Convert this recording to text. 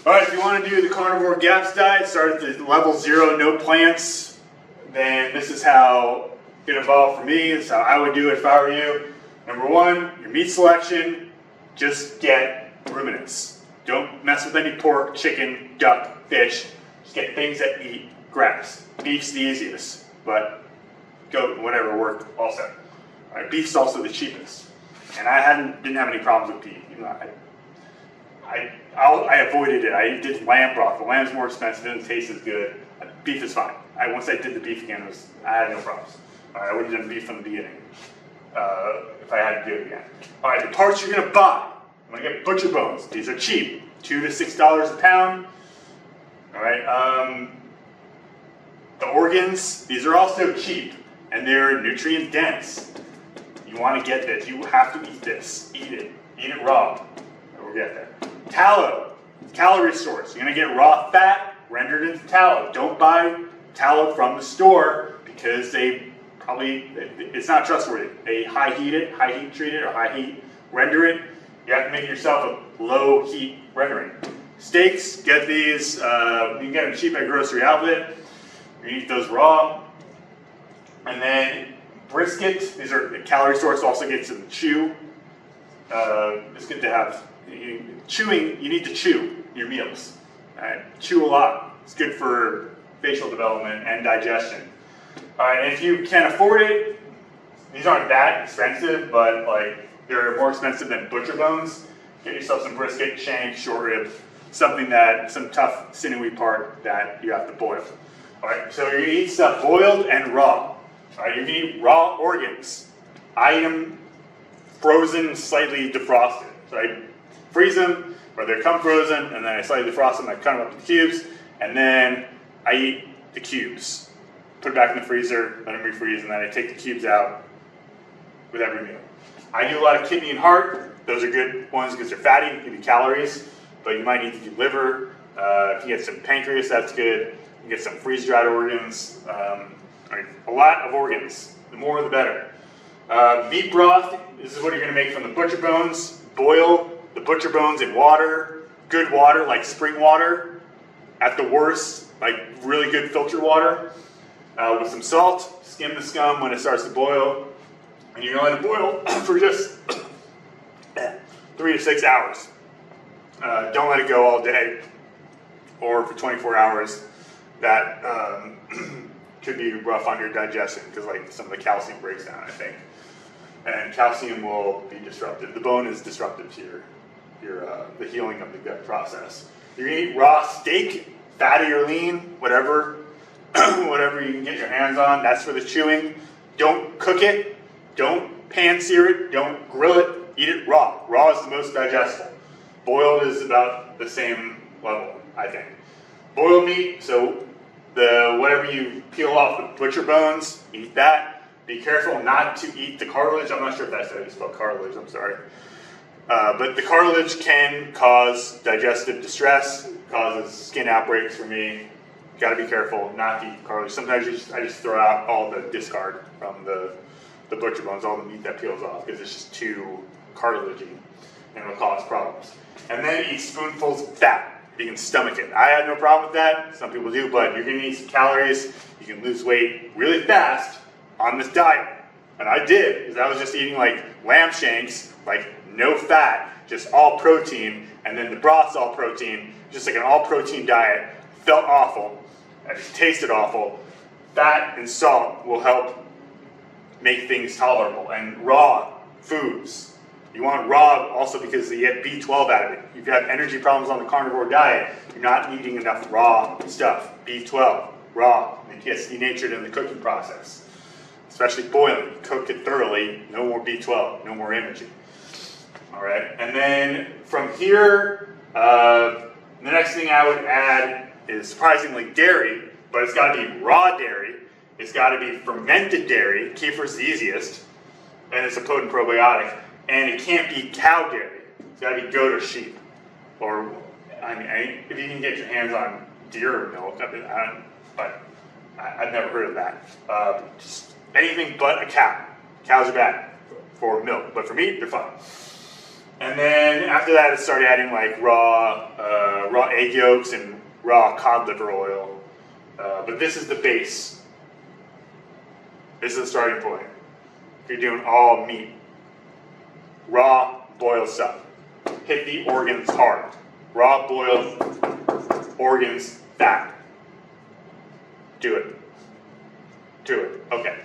All right, if you want to do the carnivore GAPS diet, start at the level 0, no plants, then this is how it evolved for me. This is how I would do it if I were you. Number 1, your meat selection, just get ruminants. Don't mess with any pork, chicken, duck, fish. Just get things that eat grass. Beef's the easiest, but goat, whatever, work also. All right, beef's also the cheapest. And I didn't have any problems with beef. You know, I avoided it. I did lamb broth. The lamb's more expensive, it doesn't taste as good. Beef is fine. Once I did the beef again, I had no problems. All right, I would have done beef from the beginning if I had to do it again. All right, the parts you're gonna buy. I'm gonna get butcher bones. These are cheap, $2 to $6 a pound. All right, the organs. These are also cheap, and they're nutrient dense. You want to get this. You have to eat this. Eat it. Eat it raw. We'll get there. Tallow, calorie source. You're gonna get raw fat rendered into tallow. Don't buy tallow from the store because it's not trustworthy. They high heat treat it, or high heat render it. You have to make yourself a low heat rendering. Steaks, get these. You can get them cheap at Grocery Outlet. You eat those raw. And then brisket. These are the calorie source. Also gets some chew. It's good to have. Chewing, you need to chew your meals. Right? Chew a lot. It's good for facial development and digestion. All right, and if you can't afford it, these aren't that expensive, but they're more expensive than butcher bones. Get yourself some brisket, shank, short rib, some tough sinewy part that you have to boil. All right, so you're gonna eat stuff boiled and raw. All right, you're gonna eat raw organs. I eat them frozen, slightly defrosted. So I freeze them, or they come frozen, and then I slightly defrost them. I cut them up into cubes, and then I eat the cubes. Put it back in the freezer, let them refreeze, and then I take the cubes out with every meal. I do a lot of kidney and heart. Those are good ones because they're fatty, give you calories, but you might need to do liver. If you get some pancreas, that's good. You get some freeze-dried organs. A lot of organs. The more, the better. Meat broth. This is what you're going to make from the butcher bones. Boil the butcher bones in water, good water like spring water, at the worst, like really good filter water, with some salt. Skim the scum when it starts to boil, and you're going to let it boil for just 3 to 6 hours. Don't let it go all day or for 24 hours. That could be rough on your digestion because some of the calcium breaks down, I think. And calcium will be disruptive. The bone is disruptive to the healing of the gut process. You're gonna eat raw steak, fatty or lean, whatever you can get your hands on. That's for the chewing. Don't cook it. Don't pan sear it. Don't grill it. Eat it raw. Raw is the most digestible. Boiled is about the same level, I think. Boiled meat. So whatever you peel off the butcher bones, eat that. Be careful not to eat the cartilage. I'm not sure if that's how you spell cartilage, I'm sorry. But the cartilage can cause digestive distress, causes skin outbreaks for me. Got to be careful not to eat cartilage. Sometimes I just throw out all the discard from the butcher bones, all the meat that peels off, because it's just too cartilagey and it'll cause problems. And then eat spoonfuls of fat. You can stomach it. I had no problem with that. Some people do, but you're going to eat some calories. You can lose weight really fast on this diet. And I did, because I was just eating lamb shanks, no fat, just all protein, and then the broth's all protein, just an all protein diet. Felt awful, it tasted awful. Fat and salt will help make things tolerable. And raw foods. You want raw also because you get B12 out of it. If you have energy problems on the carnivore diet, you're not eating enough raw stuff. B12, raw, it gets denatured in the cooking process. Especially boiling, cook it thoroughly, no more B12, no more energy. All right, and then from here, the next thing I would add is surprisingly dairy, but it's got to be raw dairy, it's got to be fermented dairy, kefir's the easiest, and it's a potent probiotic, and it can't be cow dairy, it's got to be goat or sheep, or if you can get your hands on deer milk, but I've never heard of that. Just anything but a cow. Cows are bad for milk, but for meat, they're fine. And then after that, I started adding raw egg yolks and raw cod liver oil. But this is the base. This is the starting point. If you're doing all meat, raw boiled stuff, hit the organs hard. Raw boiled organs fat. Do it. Do it. Okay.